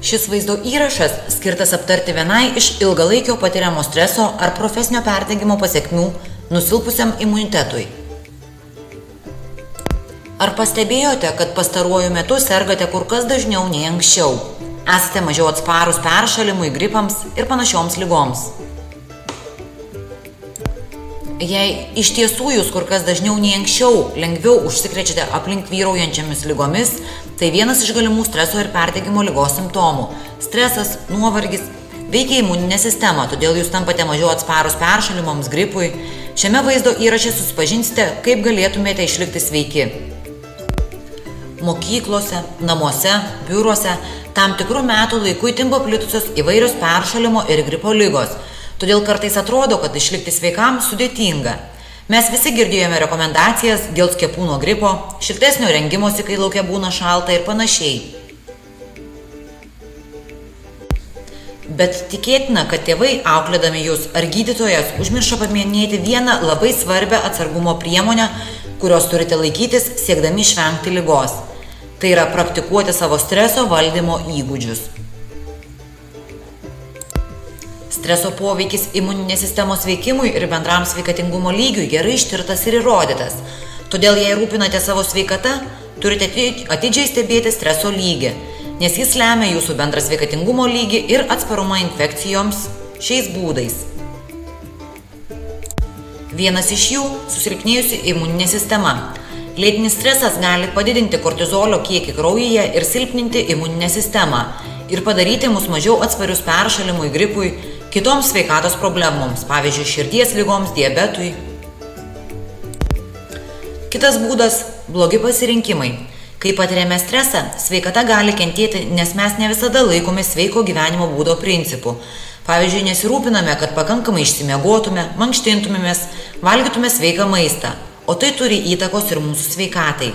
Šis vaizdo įrašas skirtas aptarti vienai iš ilgalaikio patiriamo streso ar profesinio perdegimo pasekmių nusilpusiam imunitetui. Ar pastebėjote, kad pastaruoju metu sergate kur kas dažniau nei anksčiau? Esate mažiau atsparūs peršalimui, gripams ir panašioms ligoms. Jei iš tiesų jūs kur kas dažniau nei anksčiau lengviau užsikrečiate aplink vyraujančiamis ligomis, tai vienas iš galimų streso ir perdegimo ligos simptomų. Stresas, nuovargis veikia imuninę sistemą, todėl jūs tampate mažiau atsparūs peršalimams, gripui. Šiame vaizdo įraše susipažinsite, kaip galėtumėte išlikti sveiki. Mokyklose, namuose, biuruose tam tikrų metų laiku itin paplitusios įvairios peršalimo ir gripo ligos. Todėl kartais atrodo, kad išlikti sveikam sudėtinga. Mes visi girdėjome rekomendacijas dėl skiepų nuo gripo, šiltesnio rengimosi, kai lauke būna šalta ir panašiai. Bet tikėtina, kad tėvai, auklėdami jūs ar gydytojas, užmiršo paminėti vieną labai svarbią atsargumo priemonę, kurios turite laikytis siekdami išvengti ligos. Tai yra praktikuoti savo streso valdymo įgūdžius. Streso poveikis imuninės sistemos veikimui ir bendram sveikatingumo lygiui gerai ištirtas ir įrodytas. Todėl, jei rūpinate savo sveikata, turite atidžiai stebėti streso lygį, nes jis lemia jūsų bendrą sveikatingumo lygį ir atsparumą infekcijoms šiais būdais. Vienas iš jų – susilpnėjusi imuninė sistema. Lėtinis stresas gali padidinti kortizolio kiekį kraujyje ir silpninti imuninę sistemą ir padaryti mus mažiau atsparius peršalimui, gripui, kitoms sveikatos problemoms, pavyzdžiui, širdies ligoms, diabetui. Kitas būdas – blogi pasirinkimai. Kai patiriame stresą, sveikata gali kentėti, nes mes ne visada laikome sveiko gyvenimo būdo principų. Pavyzdžiui, nesirūpiname, kad pakankamai išsimiegotume, mankštintumėmės, valgytume sveiką maistą, o tai turi įtakos ir mūsų sveikatai.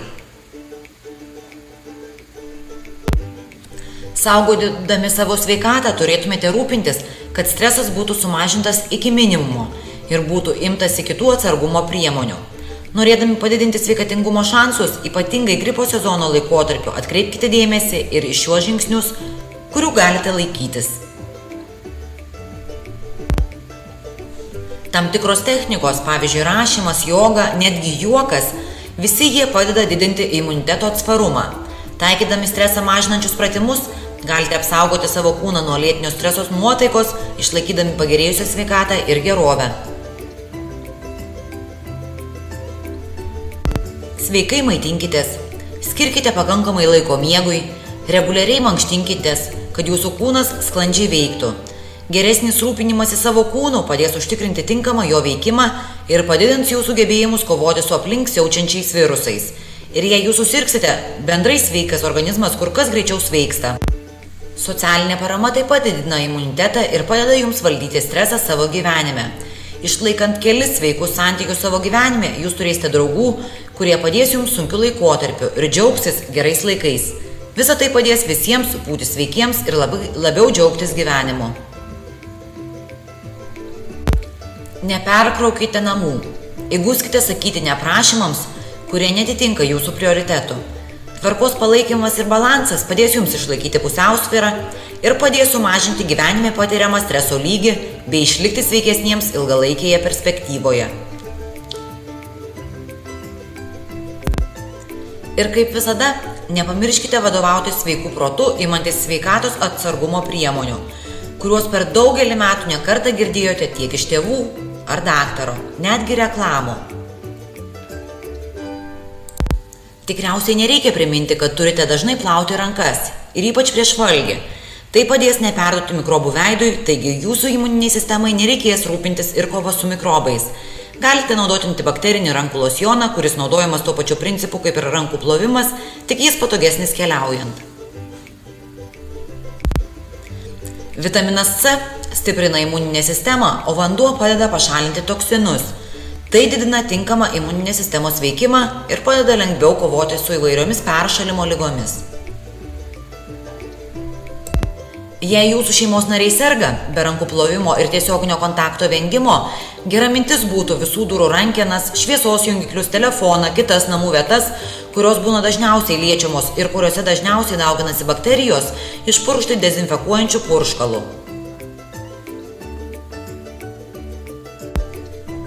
Saugodami savo sveikatą turėtumėte rūpintis, kad stresas būtų sumažintas iki minimumo ir būtų imtasi kitų atsargumo priemonių. Norėdami padidinti sveikatingumo šansus, ypatingai gripo sezono laikotarpiu, atkreipkite dėmesį ir į šiuos žingsnius, kurių galite laikytis. Tam tikros technikos, pavyzdžiui, rašymas, joga, netgi juokas, visi jie padeda didinti imuniteto atsparumą. Taikydami stresą mažinančius pratimus, galite apsaugoti savo kūną nuo lėtinio streso nuotaikos, išlaikydami pagerėjusią sveikatą ir gerovę. Sveikai maitinkitės, skirkite pakankamai laiko miegui, reguliariai mankštinkitės, kad jūsų kūnas sklandžiai veiktų. Geresnis rūpinimasis savo kūnu padės užtikrinti tinkamą jo veikimą ir padidins jūsų gebėjimus kovoti su aplink siaučiančiais virusais. Ir jei jūs susirgsite, bendrai sveikas organizmas kur kas greičiau sveiksta. Socialinė parama taip pat didina imunitetą ir padeda jums valdyti stresą savo gyvenime. Išlaikant kelis sveikus santykius savo gyvenime, jūs turėsite draugų, kurie padės jums sunkiu laikotarpiu ir džiaugsis gerais laikais. Visa tai padės visiems būti sveikiems ir labiau džiaugtis gyvenimu. Neperkraukite namų. Įguskite sakyti ne prašymams, kurie netitinka jūsų prioritetų. Tvarkos palaikymas ir balansas padės jums išlaikyti pusiausvyrą ir padės sumažinti gyvenime patiriamą streso lygį bei išlikti sveikesniems ilgalaikėje perspektyvoje. Ir kaip visada, nepamirškite vadovautis sveiku protu, imantis sveikatos atsargumo priemonių, kuriuos per daugelį metų nekartą girdėjote tiek iš tėvų ar daktaro, netgi reklamų. Tikriausiai nereikia priminti, kad turite dažnai plauti rankas ir ypač prieš valgį. Tai padės neperduoti mikrobų veidui, taigi jūsų imuniniai sistemai nereikės rūpintis ir kova su mikrobais. Galite naudoti antibakterinį rankų losjoną, kuris naudojamas tuo pačiu principu kaip ir rankų plovimas, tik jis patogesnis keliaujant. Vitaminas C stiprina imuninę sistemą, o vanduo padeda pašalinti toksinus. Tai didina tinkamą imuninės sistemos veikimą ir padeda lengviau kovoti su įvairiomis peršalimo ligomis. Jei jūsų šeimos nariai serga, be rankų plovimo ir tiesioginio kontakto vengimo, gera mintis būtų visų durų rankenas, šviesos jungiklius, telefoną, kitas namų vietas, kurios būna dažniausiai liečiamos ir kuriuose dažniausiai dauginasi bakterijos, išpurkšti dezinfekuojančių purškalų.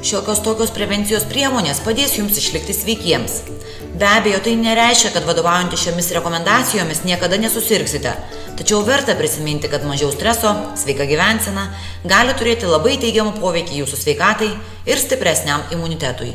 Šiokios tokios prevencijos priemonės padės jums išlikti sveikiems. Be abejo, tai nereiškia, kad vadovaujantys šiomis rekomendacijomis niekada nesusirgsite, tačiau verta prisiminti, kad mažiau streso, sveika gyvensena gali turėti labai teigiamą poveikį jūsų sveikatai ir stipresniam imunitetui.